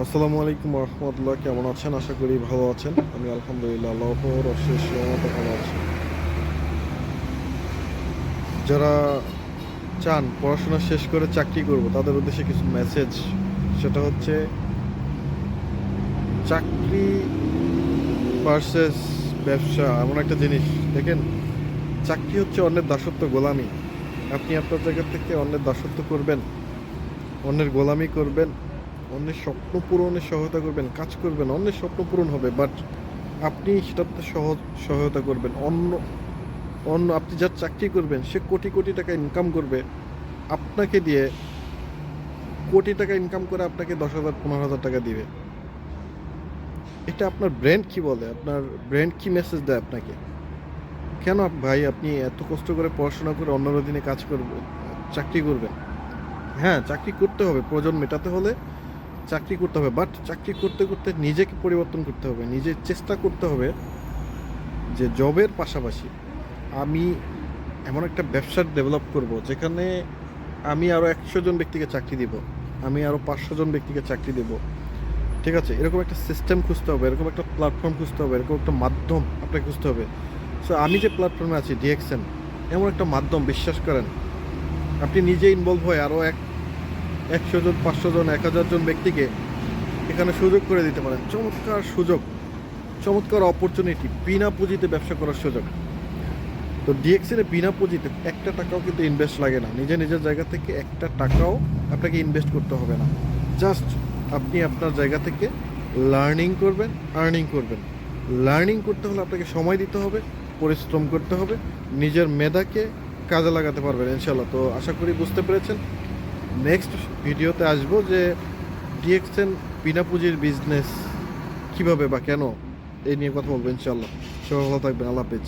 আসসালামু আলাইকুম রহমতুল্লাহ। কেমন আছেন? আশা করি ভালো আছেন। আমি আলহামদুলিল্লাহ আল্লাহর অশেষ রহমতে ভালো আছি। যারা চান পড়াশোনা শেষ করে চাকরি করব তাদের উদ্দেশ্যে কিছু মেসেজ। সেটা হচ্ছে চাকরি ভার্সেস ব্যবসা এমন একটা জিনিস। দেখেন, চাকরি হচ্ছে অন্যের দাসত্ব, গোলামি। আপনি আপনার জায়গা থেকে অন্যের দাসত্ব করবেন, অন্যের গোলামি করবেন, অন্যের স্বপ্ন পূরণে সহায়তা করবেন, কাজ করবেন, অন্যের স্বপ্ন পূরণ হবে, বাট আপনি সেটাতে সহায়তা করবেন। অন্য অন্য আপনি যার চাকরি করবেন সে কোটি কোটি টাকা ইনকাম করবে আপনাকে দিয়ে, কোটি টাকা ইনকাম করে আপনাকে 10,000 15,000 টাকা দিবে। এটা আপনার ব্র্যান্ড কি বলে? আপনার ব্র্যান্ড কি মেসেজ দেয় আপনাকে? কেন ভাই আপনি এত কষ্ট করে পড়াশোনা করে অন্যের অধীনে কাজ করবেন, চাকরি করবেন? হ্যাঁ, চাকরি করতে হবে, প্রয়োজন মেটাতে হলে চাকরি করতে হবে, বাট চাকরি করতে করতে নিজেকে পরিবর্তন করতে হবে, নিজের চেষ্টা করতে হবে যে জবের পাশাপাশি আমি এমন একটা ব্যবসা ডেভেলপ করব যেখানে আমি আরও 100 জন ব্যক্তিকে চাকরি দিব, আমি আরও 500 জন ব্যক্তিকে চাকরি দেব। ঠিক আছে, এরকম একটা সিস্টেম খুঁজতে হবে, এরকম একটা প্ল্যাটফর্ম খুঁজতে হবে, এরকম একটা মাধ্যম আপনাকে খুঁজতে হবে। সো আমি যে প্ল্যাটফর্মে আছি ডিএক্সএন, এমন একটা মাধ্যম, বিশ্বাস করেন আপনি নিজে ইনভলভ হয়ে আরও 100 জন 500 জন 1000 জন ব্যক্তিকে এখানে সুযোগ করে দিতে পারেন। চমৎকার সুযোগ, চমৎকার অপরচুনিটি, বিনা পুঁজিতে ব্যবসা করার সুযোগ। তো ডিএক্সএনে বিনা পুঁজিতে একটা টাকাও কিন্তু ইনভেস্ট লাগে না, নিজের নিজের জায়গা থেকে একটা টাকাও আপনাকে ইনভেস্ট করতে হবে না। জাস্ট আপনি আপনার জায়গা থেকে লার্নিং করবেন, আর্নিং করবেন। লার্নিং করতে হলে আপনাকে সময় দিতে হবে, পরিশ্রম করতে হবে, নিজের মেধাকে কাজে লাগাতে পারবেন ইনশাল্লাহ। তো আশা করি বুঝতে পেরেছেন। নেক্সট ভিডিওতে আসবো যে ডিএক্সএন বিনা পুঁজির বিজনেস কীভাবে বা কেন, এই নিয়ে কথা বলবো ইনশাল্লাহ। সবাই ভালো থাকবেন, আল্লাহ হাফেজ।